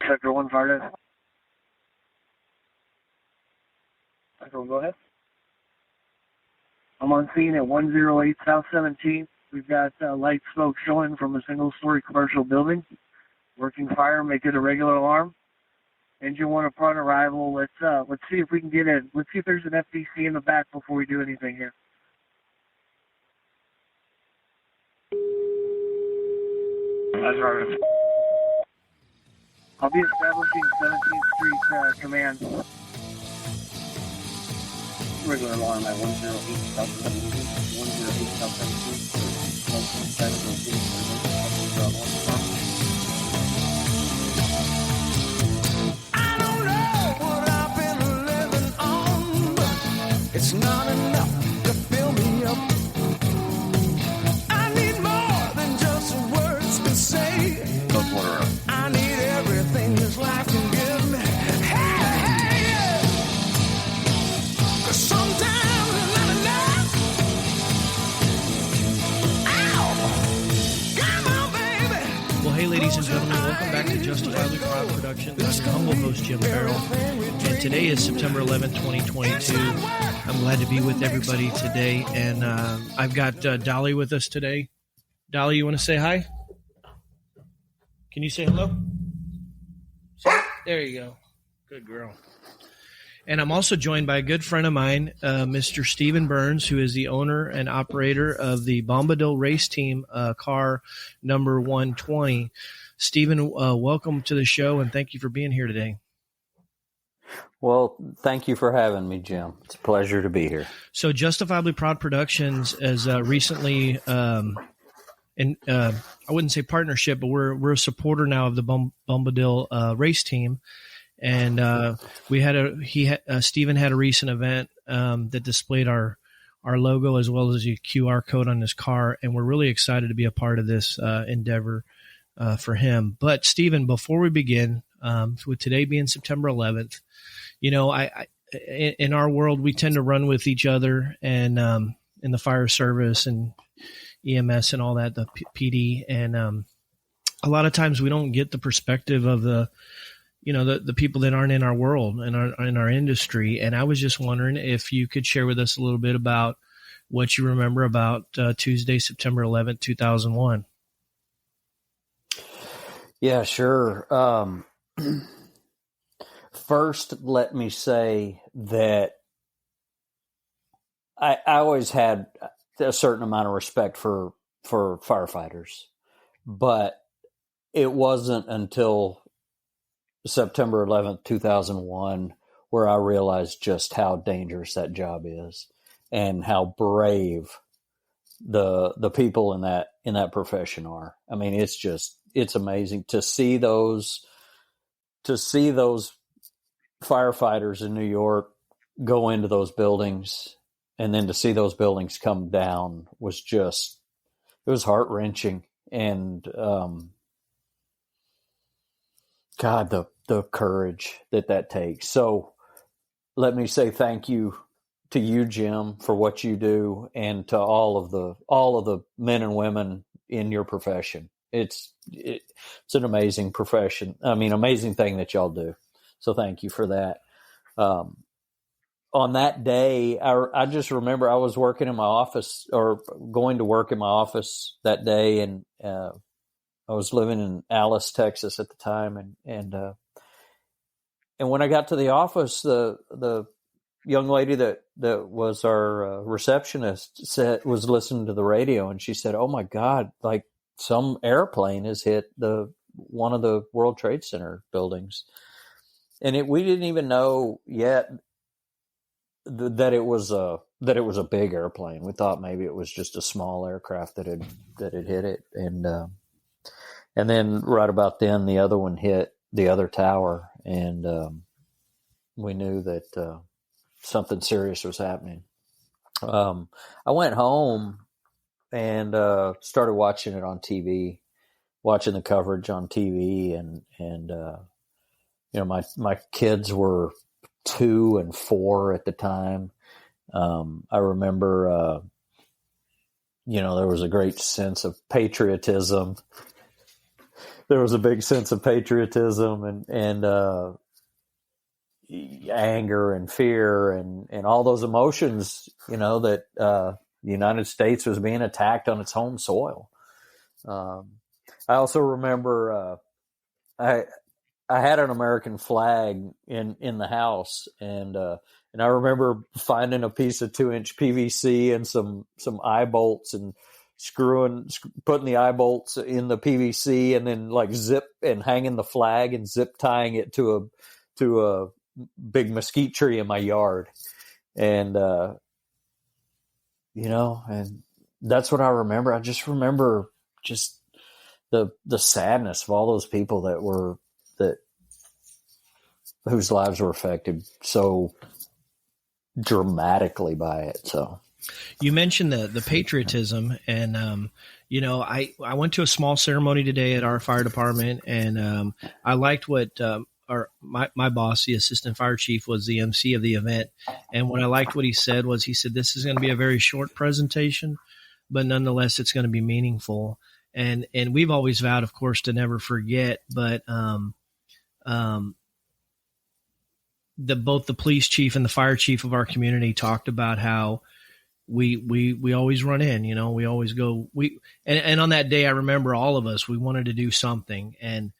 Sector 1 fire desk. Sector 1, go ahead. I'm on scene at 108 South 17th. We've got light smoke showing from a single-story commercial building. Working fire, make it a regular alarm. Engine 1 upon arrival. Let's see if we can get in. Let's see if there's an FDC in the back before we do anything here. That's right. I'll be establishing 17th Street Command. Regular alarm at 108 South 17th. 108 South 17th. I don't know what I've been living on, but it's not enough to fill me up. I need more than just words to say. I need everything this life can give me. Hey, yeah. 'Cause sometimes it's not enough. Ow! Come on, baby. Well, hey, ladies and gentlemen, welcome back to Justifiably Proud Productions. I'm your humble host, Jim Farrell, and today is September 11th, 2022. I'm glad to be with everybody today, and I've got Dolly with us today. Dolly, you want to say hi? Can you say hello? There you go. Good girl. And I'm also joined by a good friend of mine, Mr. Stephen Burns, who is the owner and operator of the Bombadil race team, car number 120. Stephen, welcome to the show, and thank you for being here today. Well, thank you for having me, Jim. It's a pleasure to be here. So Justifiably Proud Productions has recently, I wouldn't say partnership, but we're a supporter now of the Bombadil race team. And Stephen had a recent event that displayed our logo as well as a QR code on his car, and we're really excited to be a part of this endeavor for him. But Stephen, before we begin, with today being September 11th, you know, I in our world we tend to run with each other, and in the fire service and EMS and all that, the PD, and a lot of times we don't get the perspective of the people that aren't in our world and in our industry. And I was just wondering if you could share with us a little bit about what you remember about Tuesday, September 11th, 2001. Yeah, sure. First, let me say that I always had a certain amount of respect for firefighters, but it wasn't until September 11th, 2001, where I realized just how dangerous that job is and how brave the people in that profession are. I mean, it's amazing to see those firefighters in New York go into those buildings, and then to see those buildings come down was it was heart-wrenching. And God, the courage that takes. So let me say thank you to you, Jim, for what you do, and to all of the men and women in your profession. It's an amazing profession. I mean, amazing thing that y'all do. So thank you for that. On that day, I just remember I was working in my office, or going to work in my office that day, and I was living in Alice, Texas at the time, and when I got to the office, the young lady that was our receptionist was listening to the radio, and she said, "Oh my God, like some airplane has hit one of the World Trade Center buildings," and we didn't even know yet that it was a big airplane. We thought maybe it was just a small aircraft that had hit it, and then right about then the other one hit the other tower, and we knew that something serious was happening. I went home and started watching it on TV, watching the coverage on TV, and my kids were 2 and 4 at the time. I remember, there was a great sense of patriotism there was a big sense of patriotism and anger and fear and all those emotions, that the United States was being attacked on its home soil. I also remember I had an American flag in the house, and I remember finding a piece of 2-inch PVC and some eye bolts and putting the eye bolts in the PVC and then like zip and hanging the flag and zip tying it to a big mesquite tree in my yard. And, and that's what I remember. I just remember just the sadness of all those people whose lives were affected so dramatically by it. So you mentioned the patriotism, and I went to a small ceremony today at our fire department, and I liked what my boss, the assistant fire chief, was the MC of the event, and what I liked what he said was, he said, this is going to be a very short presentation, but nonetheless it's going to be meaningful, and we've always vowed, of course, to never forget, but both the police chief and the fire chief of our community talked about how we always run in, we always go, and on that day, I remember all of us, we wanted to do something. And,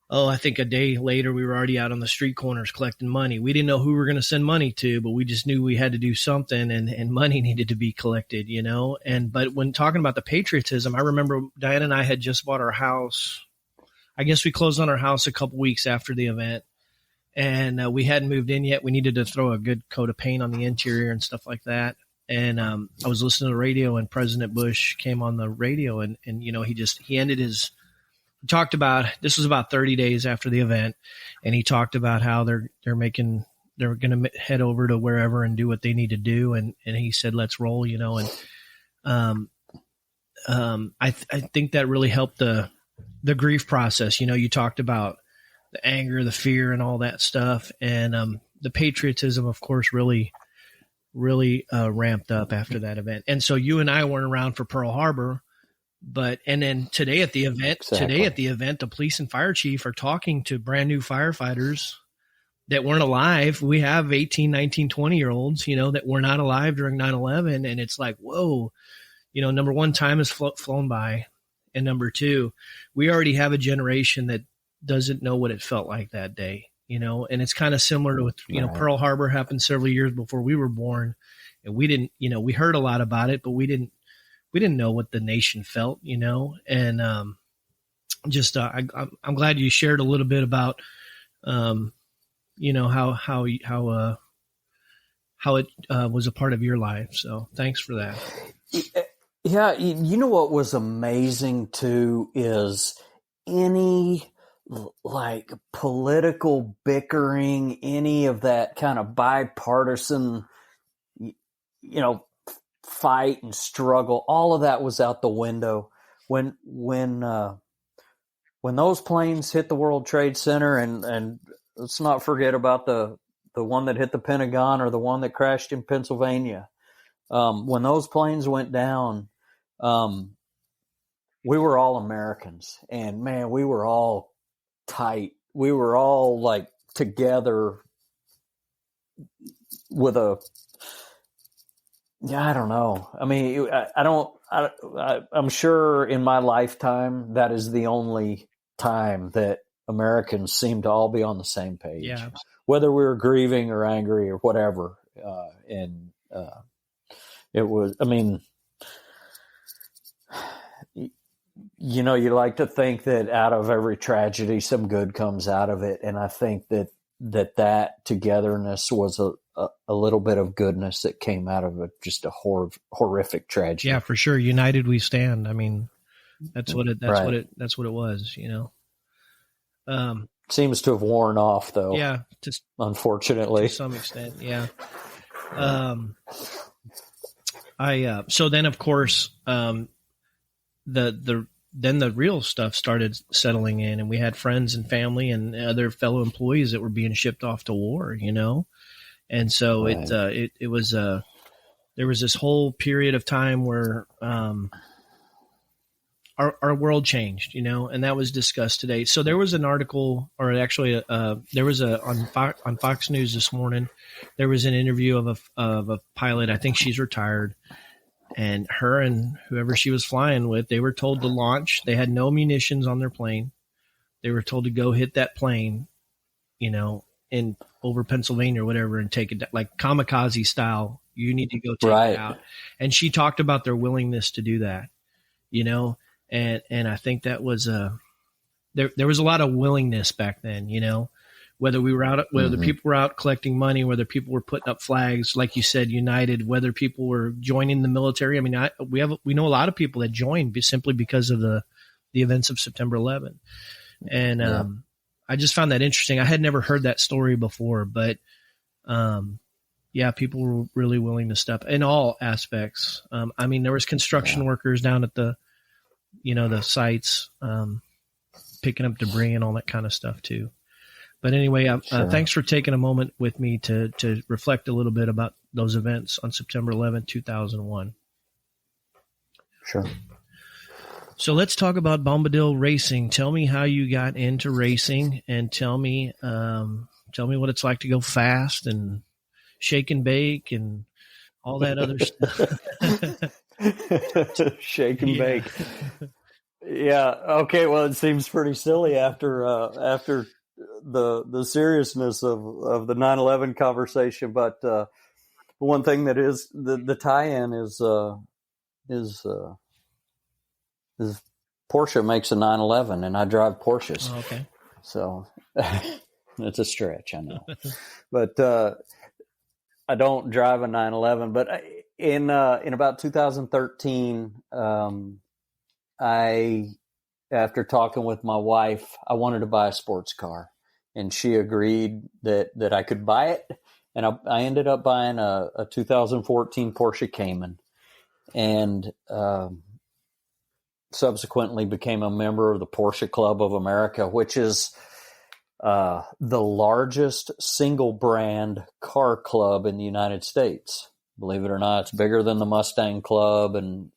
I think a day later, we were already out on the street corners collecting money. We didn't know who we were going to send money to, but we just knew we had to do something, and money needed to be collected, but when talking about the patriotism, I remember Diane and I had just bought our house. I guess we closed on our house a couple weeks after the event. And we hadn't moved in yet. We needed to throw a good coat of paint on the interior and stuff like that. And I was listening to the radio, and President Bush came on the radio, and he ended his – talked about – this was about 30 days after the event, and he talked about how they're going to head over to wherever and do what they need to do. And he said, let's roll, and I think that really helped the grief process. You talked about the anger, the fear, and all that stuff. And the patriotism, of course, really ramped up after that event. And so you and I weren't around for Pearl Harbor, and then today at the event, the police and fire chief are talking to brand new firefighters that weren't alive. We have 18, 19, 20-year-olds, that were not alive during 9/11. And it's like, whoa, number one, time has flown by. And number two, we already have a generation that doesn't know what it felt like that day, and it's kind of similar to what, right. Pearl Harbor happened several years before we were born, and we didn't, we heard a lot about it, but we didn't know what the nation felt, and I'm glad you shared a little bit about, how it was a part of your life. So thanks for that. Yeah. What was amazing too is any like political bickering, any of that kind of bipartisan, fight and struggle, all of that was out the window when those planes hit the World Trade Center, and let's not forget about the one that hit the Pentagon or the one that crashed in Pennsylvania. When those planes went down, we were all Americans, and man, we were all tight. We were all like together with I don't know. I mean, I'm sure in my lifetime, that is the only time that Americans seem to all be on the same page, whether we were grieving or angry or whatever. It was, I mean, you like to think that out of every tragedy, some good comes out of it. And I think that togetherness was a little bit of goodness that came out of just a horrific tragedy. Yeah, for sure. United we stand. I mean, that's what it was, Seems to have worn off though. Yeah. Just unfortunately to some extent. Yeah. So then of course, then the real stuff started settling in, and we had friends and family and other fellow employees that were being shipped off to war, And so right. It was, there was this whole period of time where, our world changed, and that was discussed today. So there was an article, or actually, there was on Fox News this morning. There was an interview of a pilot. I think she's retired, and her and whoever she was flying with, they were told to launch. They had no munitions on their plane. They were told to go hit that plane, in over Pennsylvania or whatever, and take it like kamikaze style. You need to go take it out. And she talked about their willingness to do that, and I think that was there was a lot of willingness back then, whether we were out, whether the people were out collecting money, whether people were putting up flags, like you said, united, whether people were joining the military. I mean, we know a lot of people that joined simply because of the events of September 11th. And I just found that interesting. I had never heard that story before, but people were really willing to step in all aspects. I mean, there was construction workers down at the sites, picking up debris and all that kind of stuff too. But anyway, thanks for taking a moment with me to reflect a little bit about those events on September 11th, 2001. Sure. So let's talk about Bombadil racing. Tell me how you got into racing, and tell me what it's like to go fast and shake and bake and all that other stuff. Shake and bake. Yeah. Okay. Well, it seems pretty silly after the seriousness of the 9/11 conversation, but one thing that is the tie-in is Porsche makes a 911, and I drive Porsches. Oh, okay. So it's a stretch, I know, but I don't drive a 911. But in about 2013, after talking with my wife, I wanted to buy a sports car, and she agreed that I could buy it. And I ended up buying a 2014 Porsche Cayman, and subsequently became a member of the Porsche Club of America, which is the largest single brand car club in the United States. Believe it or not, it's bigger than the Mustang Club and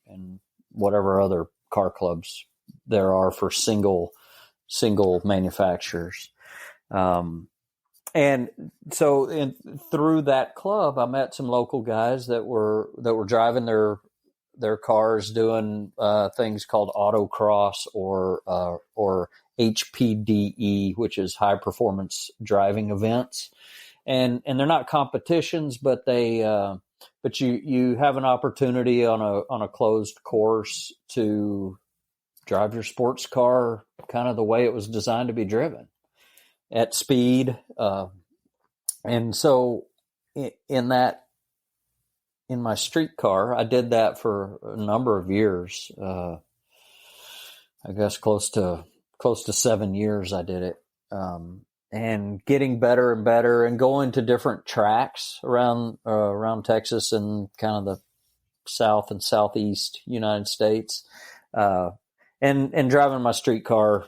whatever other car clubs there are for single manufacturers. And so through that club, I met some local guys that were driving their cars, doing things called autocross or HPDE, which is high performance driving events. And they're not competitions, but you have an opportunity on a closed course to drive your sports car kind of the way it was designed to be driven, at speed. And so in my street car, I did that for a number of years. I guess close to 7 years I did it. And getting better and better, and going to different tracks around Texas and kind of the South and Southeast United States, and driving my street car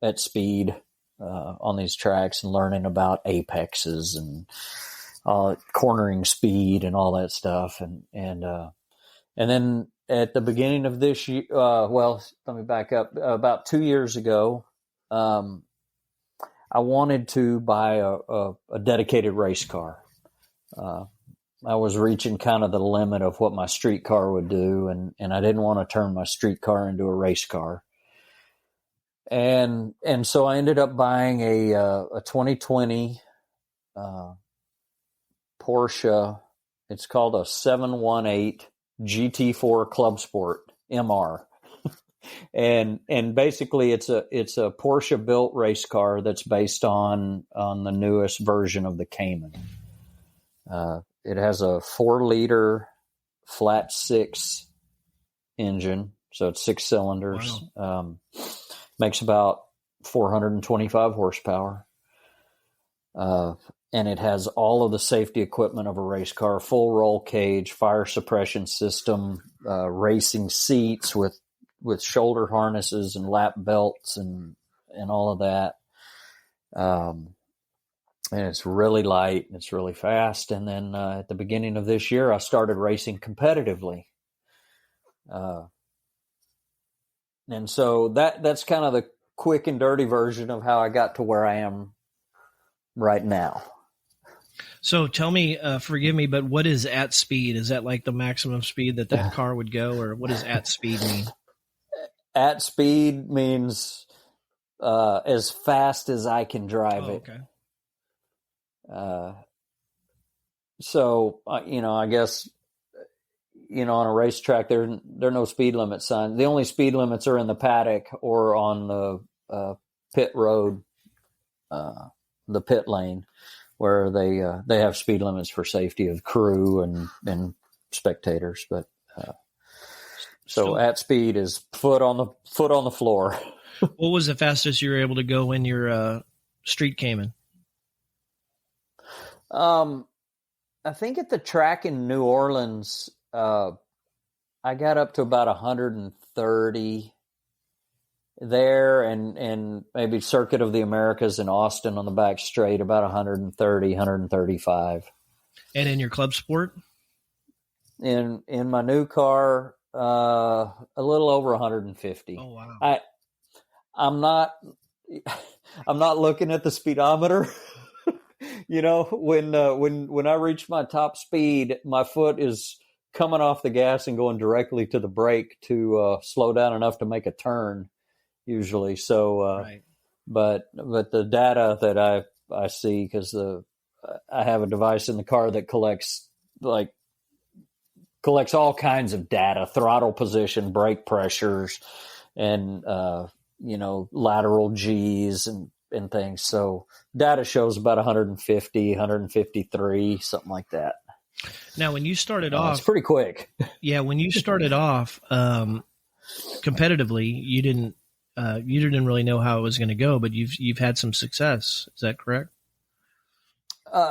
at speed on these tracks, and learning about apexes and cornering speed and all that stuff, and then at the beginning of this year, let me back up. About 2 years ago, I wanted to buy a dedicated race car. I was reaching kind of the limit of what my street car would do, and I didn't want to turn my street car into a race car. And so I ended up buying a 2020 Porsche. It's called a 718 GT4 Club Sport MR. And basically it's a Porsche built race car that's based on the newest version of the Cayman. It has a 4-liter flat 6 engine, so it's 6 cylinders. Wow. Makes about 425 horsepower. And it has all of the safety equipment of a race car: full roll cage, fire suppression system, racing seats with shoulder harnesses and lap belts and all of that. And it's really light and it's really fast. And then at the beginning of this year, I started racing competitively. And so that's kind of the quick and dirty version of how I got to where I am right now. So tell me, forgive me, but what is at speed? Is that like the maximum speed that car would go, or what does at speed mean? At speed means as fast as I can drive it. Okay. So, I guess, on a racetrack, there are no speed limit signs. The only speed limits are in the paddock or on the pit road, the pit lane, where they have speed limits for safety of crew and spectators. But so at speed is foot on the floor. What was the fastest you were able to go in your street Cayman? I think at the track in New Orleans, I got up to about 130 there, and maybe Circuit of the Americas in Austin on the back straight, about 130, 135. And in your club sport? In my new car, a little over 150. Oh, wow. I'm not looking at the speedometer. When I reach my top speed, my foot is coming off the gas and going directly to the brake to slow down enough to make a turn, usually. So, right. But the data that I see, because I have a device in the car that collects all kinds of data: throttle position, brake pressures, and lateral G's and things. So data shows about 150, 153, something like that. Now, when you started off, it's pretty quick. Yeah, when you started off competitively, you didn't really know how it was going to go, but you've had some success. Is that correct?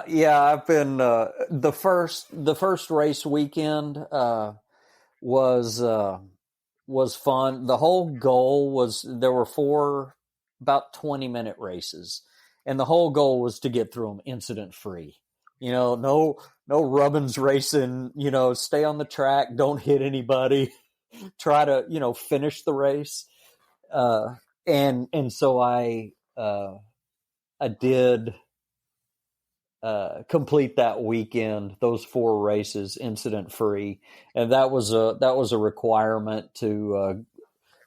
Yeah, I've been the first race weekend was fun. The whole goal was there were 4 about 20-minute races, and the whole goal was to get through them incident free. No rubbins racing. Stay on the track, don't hit anybody. Try to finish the race. And so I did complete that weekend, those 4 races incident free, and that was a requirement to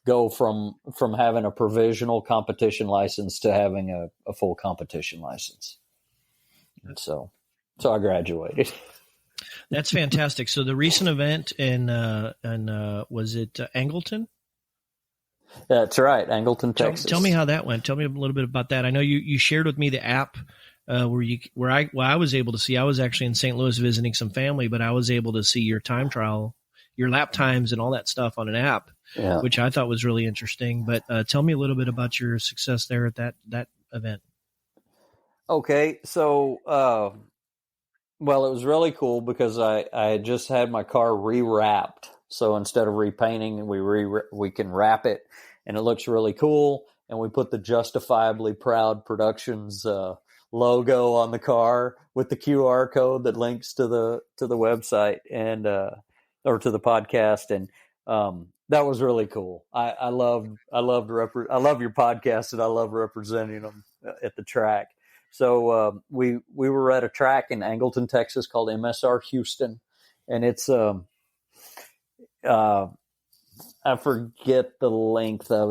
go from having a provisional competition license to having a full competition license. And so I graduated. That's fantastic. So the recent event in was it Angleton? That's right, Angleton, Texas. Tell me how that went. Tell me a little bit about that. I know you shared with me the app where I was able to see. I was actually in St. Louis visiting some family, but I was able to see your time trial, your lap times, and all that stuff on an app, which I thought was really interesting. But tell me a little bit about your success there at that event. Okay, so well, it was really cool because I had just had my car rewrapped. So instead of repainting, we can wrap it, and it looks really cool. And we put the Justifiably Proud Productions logo on the car with the QR code that links to the website and or to the podcast, and that was really cool. I love your podcast, and I love representing them at the track. So we were at a track in Angleton, Texas called MSR Houston, and it's I forget the length of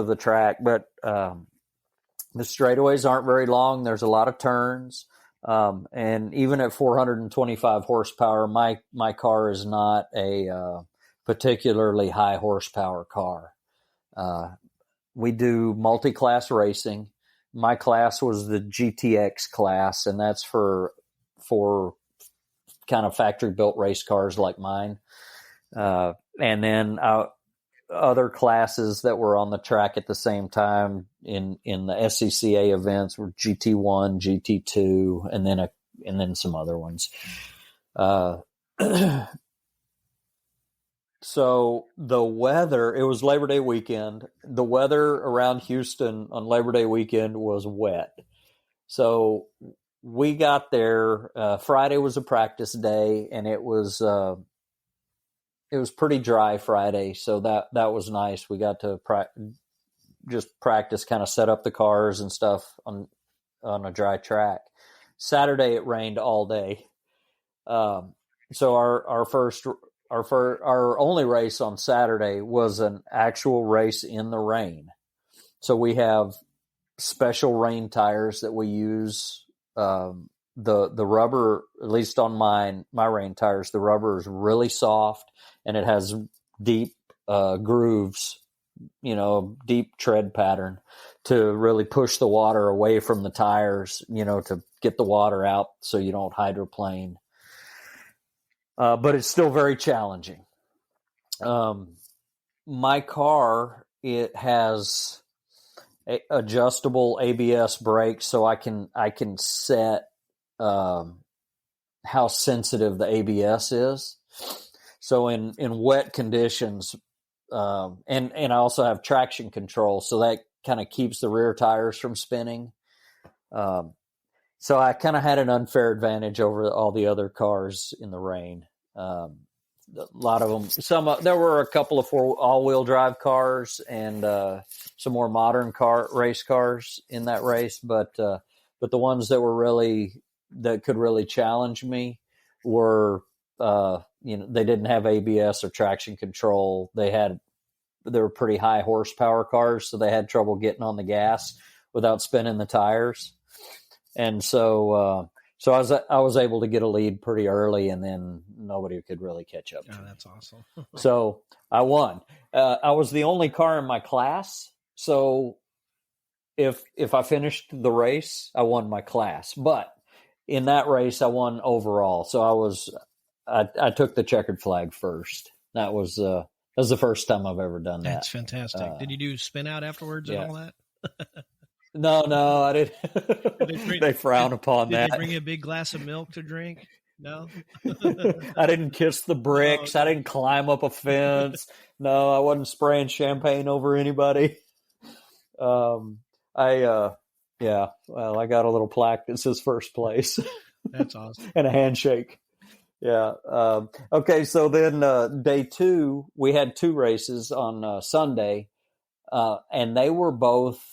the track, but the straightaways aren't very long. There's a lot of turns, and even at 425 horsepower, my car is not a particularly high horsepower car. We do multi-class racing. My class was the GTX class, and that's for kind of factory built race cars like mine. And then other classes that were on the track at the same time in the SCCA events were GT1, GT2, and then some other ones. So the weather, it was Labor Day weekend. The weather around Houston on Labor Day weekend was wet. So we got there, Friday was a practice day, and it was it was pretty dry Friday, so that was nice. We got to just practice, kind of set up the cars and stuff on a dry track. Saturday it rained all day, so our only race on Saturday was an actual race in the rain. So we have special rain tires that we use. The rubber, at least on my rain tires, the rubber is really soft and it has deep grooves, deep tread pattern to really push the water away from the tires, to get the water out so you don't hydroplane. But it's still very challenging. My car, it has adjustable ABS brakes, so I can set how sensitive the ABS is. So in wet conditions, and I also have traction control, so that kind of keeps the rear tires from spinning. So I kind of had an unfair advantage over all the other cars in the rain. A lot of them, there were a couple of all-wheel drive cars and some more modern race cars in that race, but the ones that could really challenge me were, they didn't have ABS or traction control. They were pretty high horsepower cars, so they had trouble getting on the gas without spinning the tires. And so I was able to get a lead pretty early, and then nobody could really catch up to me. That's awesome. So I won. I was the only car in my class, so if I finished the race, I won my class. But in that race, I won overall. So I took the checkered flag first. That was the first time I've ever done that. That's fantastic. Did you do spin out afterwards and all that? No, I didn't. They frown upon that. Did they bring you a big glass of milk to drink? No? I didn't kiss the bricks. I didn't climb up a fence. No, I wasn't spraying champagne over anybody. I got a little plaque that says first place. That's awesome. And a handshake. Yeah. Okay. So then, day 2, we had 2 races on Sunday, and they were both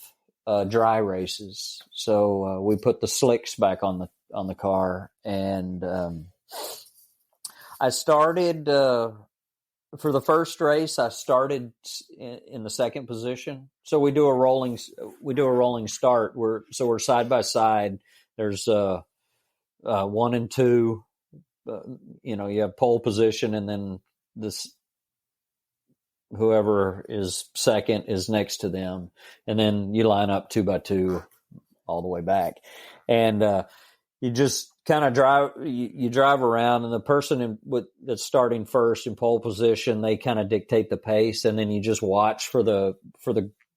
dry races. So we put the slicks back on the car, and I started for the first race. I started in the second position. So we do a rolling start. We're side by side. There's 1 and 2. You have pole position, and then whoever is second is next to them, and then you line up 2 by 2 all the way back, and you just kind of drive. You drive around, and the person that's starting first in pole position, they kind of dictate the pace, and then you just watch for the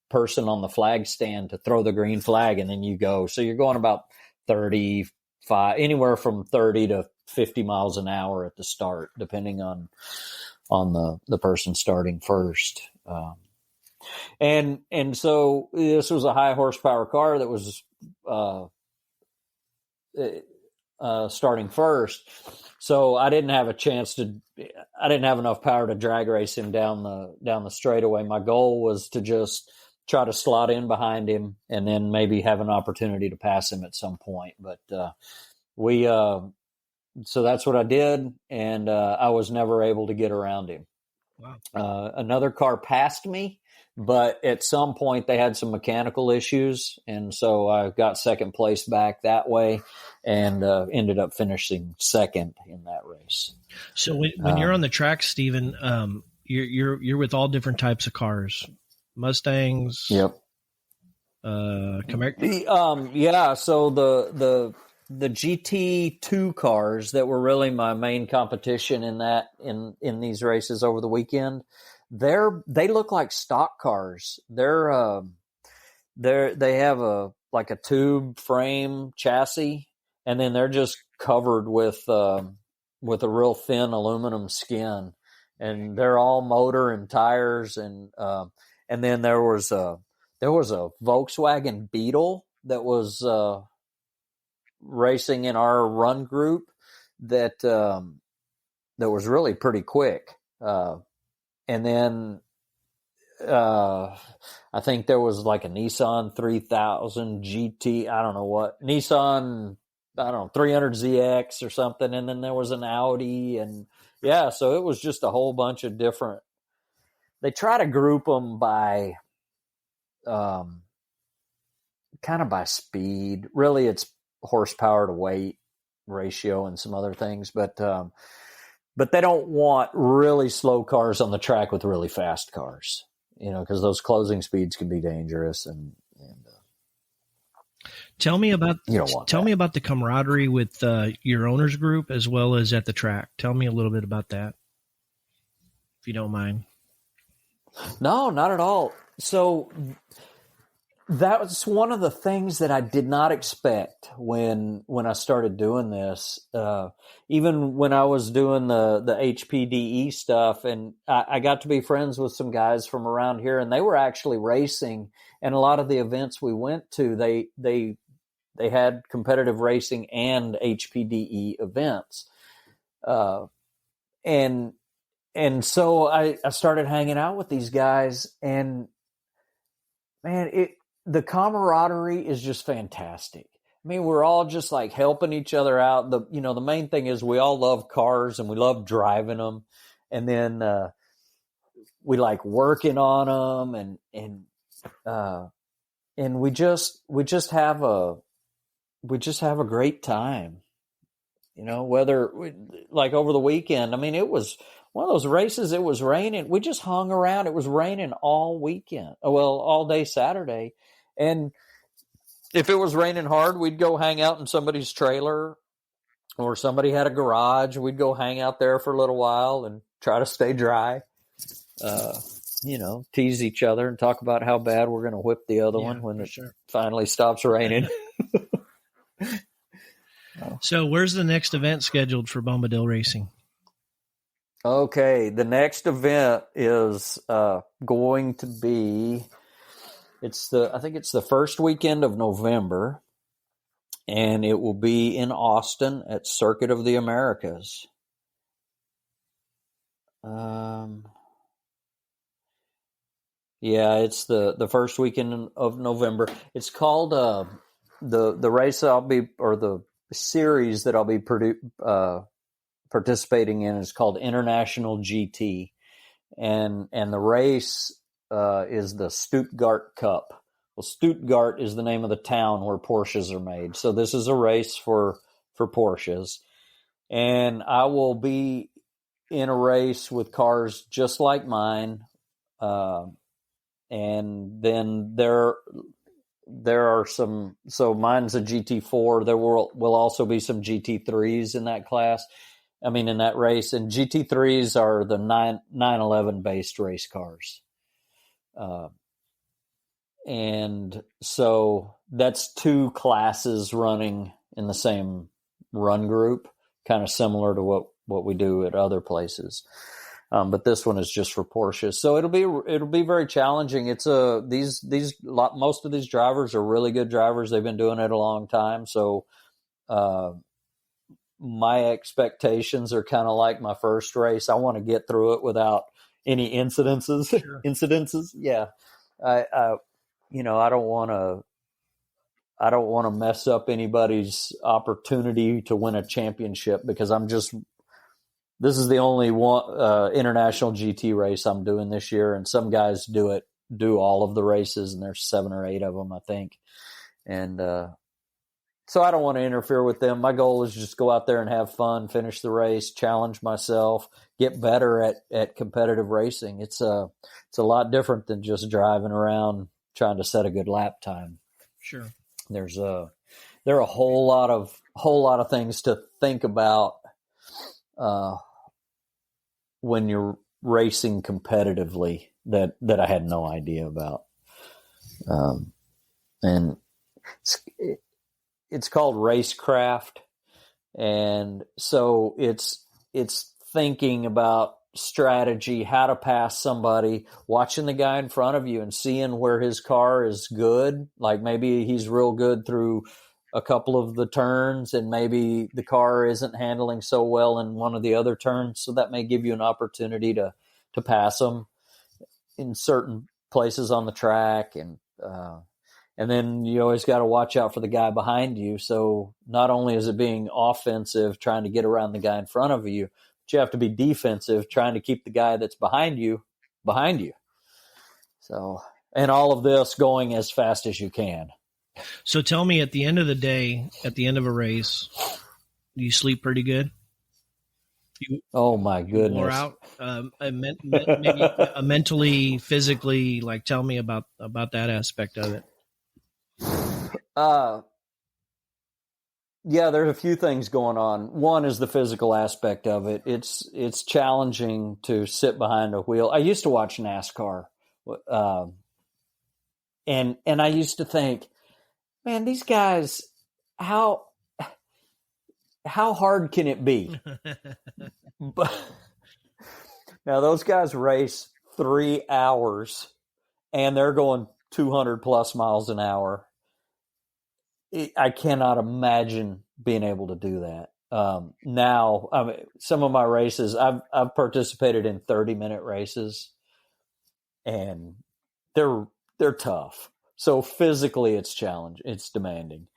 person on the flag stand to throw the green flag, and then you go. So you're going about 35, anywhere from 30 to 50 miles an hour at the start, depending on the person starting first. And so this was a high horsepower car that was starting first. So I didn't have enough power to drag race him down the straightaway. My goal was to just try to slot in behind him and then maybe have an opportunity to pass him at some point. But so that's what I did, and I was never able to get around him. Wow. Another car passed me, but at some point they had some mechanical issues, and so I got second place back that way, and ended up finishing second in that race. So when you're on the track, Stephen, you're with all different types of cars, Mustangs. Yep. Camaro. Yeah. So the GT2 cars that were really my main competition in these races over the weekend, they look like stock cars. They have a tube frame chassis, and then they're just covered with a real thin aluminum skin, and they're all motor and tires, and then there was a Volkswagen Beetle that was racing in our run group that was really pretty quick. And then I think there was like a Nissan 3000 GT. I don't know what. Nissan, 300ZX or something. And then there was an Audi. And yeah, so it was just a whole bunch of different. They try to group them by kind of by speed. Really, it's horsepower to weight ratio and some other things. But they don't want really slow cars on the track with really fast cars, because those closing speeds can be dangerous. And tell me about that. the camaraderie with your owners group as well as at the track. Tell me a little bit about that, if you don't mind. No, not at all. So that was one of the things that I did not expect when I started doing this. Even when I was doing the HPDE stuff, and I got to be friends with some guys from around here, and they were actually racing. And a lot of the events we went to, they had competitive racing and HPDE events. And so I started hanging out with these guys, and man, the camaraderie is just fantastic. I mean, we're all just like helping each other out. The main thing is we all love cars and we love driving them. And then, we like working on them and we just have a great time, whether like over the weekend. I mean, it was one of those races. It was raining. We just hung around. It was raining all weekend. Well, all day Saturday. And if it was raining hard, we'd go hang out in somebody's trailer, or somebody had a garage. We'd go hang out there for a little while and try to stay dry, tease each other and talk about how bad we're going to whip the other one when it finally stops raining. So where's the next event scheduled for Bombadil Racing? Okay. The next event is going to be, I think it's the first weekend of November, and it will be in Austin at Circuit of the Americas. Yeah, it's the first weekend of November. It's called the race the series that I'll be participating in is called International GT, and the race is the Stuttgart Cup. Well, Stuttgart is the name of the town where Porsches are made. So this is a race for Porsches, and I will be in a race with cars just like mine. And then there are some, so mine's a GT4. There will also be some GT3s in that class. I mean, in that race, and GT3s are the 911 based race cars. And so that's two classes running in the same run group, kind of similar to what we do at other places. But this one is just for Porsche. So it'll be very challenging. It's most of these drivers are really good drivers. They've been doing it a long time. So, my expectations are kind of like my first race. I want to get through it without any incidences. Sure. Yeah. I don't want to mess up anybody's opportunity to win a championship, because this is the only one international GT race I'm doing this year, and some guys do all of the races, and there's 7 or 8 of them, I think. And so I don't want to interfere with them. My goal is just go out there and have fun, finish the race, challenge myself, get better at competitive racing. It's a lot different than just driving around trying to set a good lap time. Sure. There are a whole lot of things to think about when you're racing competitively that I had no idea about. And it's called racecraft. And so it's thinking about strategy, how to pass somebody, watching the guy in front of you and seeing where his car is good. Like maybe he's real good through a couple of the turns and maybe the car isn't handling so well in one of the other turns. So that may give you an opportunity to pass them in certain places on the track. And then you always got to watch out for the guy behind you. So not only is it being offensive, trying to get around the guy in front of you, but you have to be defensive, trying to keep the guy that's behind you. So, and all of this going as fast as you can. So tell me, at the end of the day, at the end of a race, do you sleep pretty good? Oh my goodness! Wore out, maybe mentally, physically. Like, tell me about that aspect of it. Yeah, there's a few things going on. One is the physical aspect of it. It's challenging to sit behind a wheel. I used to watch NASCAR, and I used to think, man, these guys, how hard can it be? But now those guys race 3 hours and they're going 200 plus miles an hour. I cannot imagine being able to do that. Now, I mean, some of my races, I've participated in 30-minute races, and they're tough. So physically, it's challenging. It's demanding.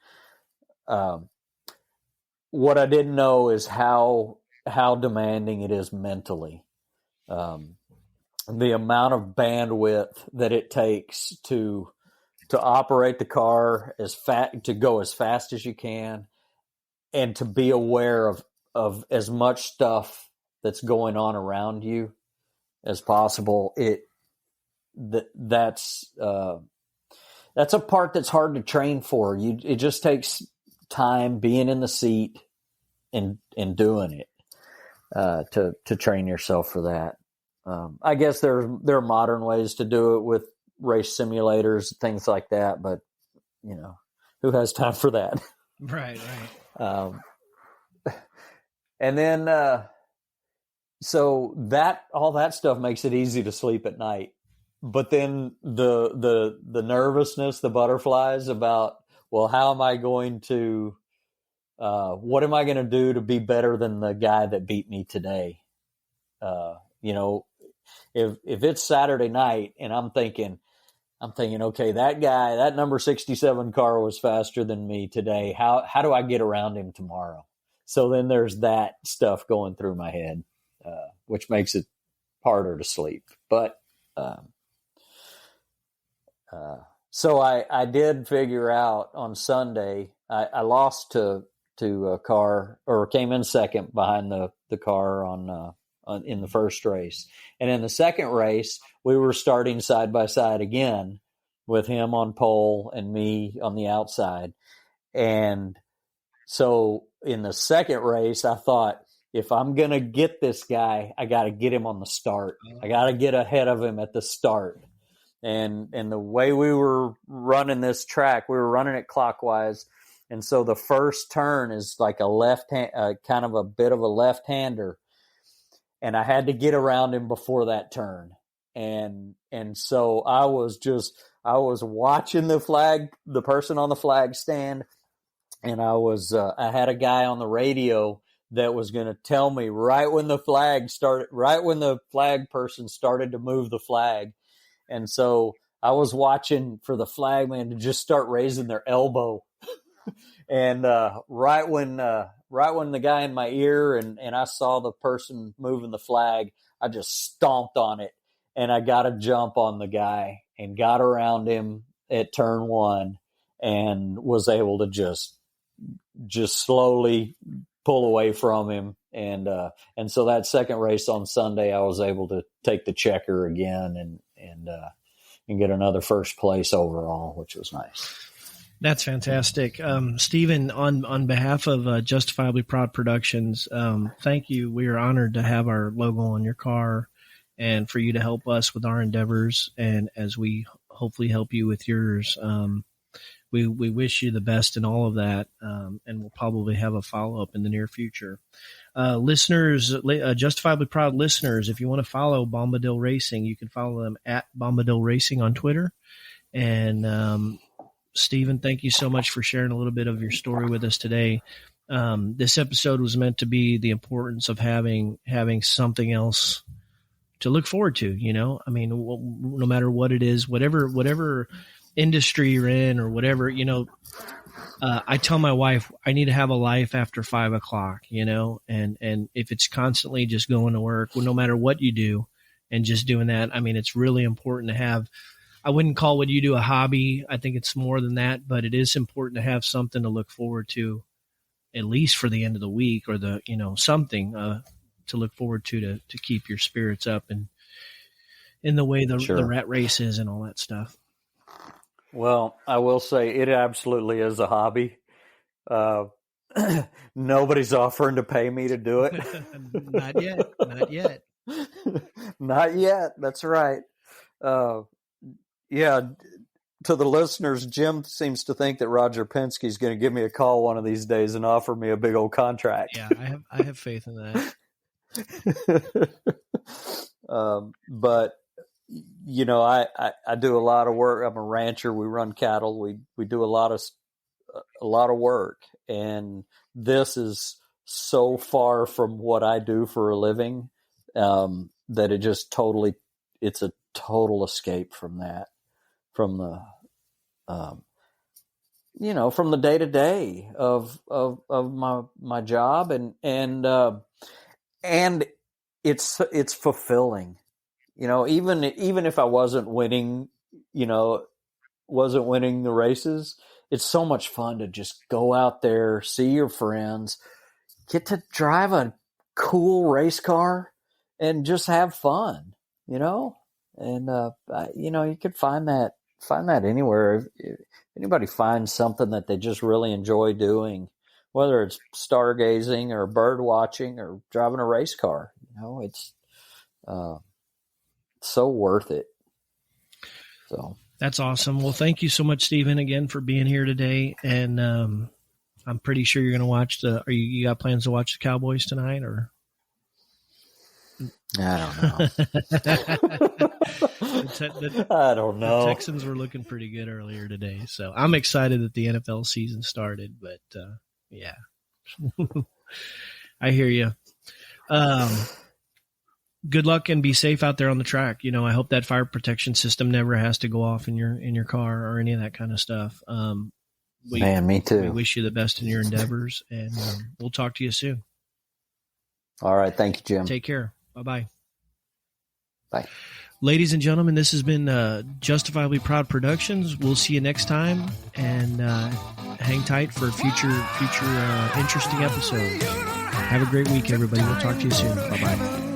What I didn't know is how demanding it is mentally. The amount of bandwidth that it takes to operate the car to go as fast as you can, and to be aware of as much stuff that's going on around you as possible. That's a part that's hard to train for. It just takes time being in the seat and doing it to train yourself for that. I guess there are modern ways to do it with race simulators, things like that, but who has time for that? Right. And then, so that all that stuff makes it easy to sleep at night. But then the nervousness, the butterflies about, well, how am I going to, what am I going to do to be better than the guy that beat me today? If it's Saturday night and I'm thinking, okay, that number 67 car was faster than me today. How do I get around him tomorrow? So then there's that stuff going through my head, which makes it harder to sleep. But, so I did figure out on Sunday, I lost to a car, or came in second behind the car in the first race. And in the second race, we were starting side by side again, with him on pole and me on the outside. And so in the second race, I thought, if I'm going to get this guy, I got to get him on the start. I got to get ahead of him at the start. And the way we were running this track, we were running it clockwise. And so the first turn is like a left hand, kind of a bit of a left-hander. And I had to get around him before that turn. And so I was watching the person on the flag stand. And I had a guy on the radio that was going to tell me right when the flag person started to move the flag. And so I was watching for the flagman to just start raising their elbow. And right when the guy in my ear and I saw the person moving the flag, I just stomped on it, and I got a jump on the guy and got around him at turn one and was able to just slowly pull away from him. And so that second race on Sunday, I was able to take the checker again and get another first place overall, which was nice. That's fantastic. Stephen, on behalf of Justifiably Proud Productions, thank you. We are honored to have our logo on your car and for you to help us with our endeavors. And as we hopefully help you with yours, we wish you the best in all of that. And we'll probably have a follow-up in the near future. Listeners, Justifiably Proud listeners, if you want to follow Bombadil Racing, you can follow them at Bombadil Racing on Twitter. And Stephen, thank you so much for sharing a little bit of your story with us today. This episode was meant to be the importance of having something else to look forward to. I mean, no matter what it is, whatever industry you're in or whatever, I tell my wife I need to have a life after 5 o'clock, and if it's constantly just going to work, well, no matter what you do and just doing that, I mean, it's really important to have, I wouldn't call what you do a hobby. I think it's more than that, but it is important to have something to look forward to, at least for the end of the week, or something to look forward to keep your spirits up and in the way the rat race is and all that stuff. Well, I will say it absolutely is a hobby. Nobody's offering to pay me to do it. Not yet. Not yet. Not yet. That's right. Yeah. To the listeners, Jim seems to think that Roger Penske's going to give me a call one of these days and offer me a big old contract. Yeah, I have faith in that. But I do a lot of work. I'm a rancher. We run cattle. We do a lot of work, and this is so far from what I do for a living that it just it's a total escape from that, from the from the day to day of my job, and it's fulfilling. Even if I wasn't winning the races, it's so much fun to just go out there, see your friends, get to drive a cool race car and just have fun, and you could find that anywhere. If anybody finds something that they just really enjoy doing, whether it's stargazing or bird watching or driving a race car, it's so worth it. So that's awesome. Well, thank you so much, Stephen, again for being here today. And I'm pretty sure you're going to watch you got plans to watch the Cowboys tonight, or? I don't know. I don't know. The Texans were looking pretty good earlier today, so I'm excited that the NFL season started. But yeah, I hear you. Good luck and be safe out there on the track. I hope that fire protection system never has to go off in your car or any of that kind of stuff. Me too. We wish you the best in your endeavors, and we'll talk to you soon. All right. Thank you, Jim. Take care. Bye-bye. Bye. Ladies and gentlemen, this has been Justifiably Proud Productions. We'll see you next time, and hang tight for future interesting episodes. Have a great week, everybody. We'll talk to you soon. Bye-bye.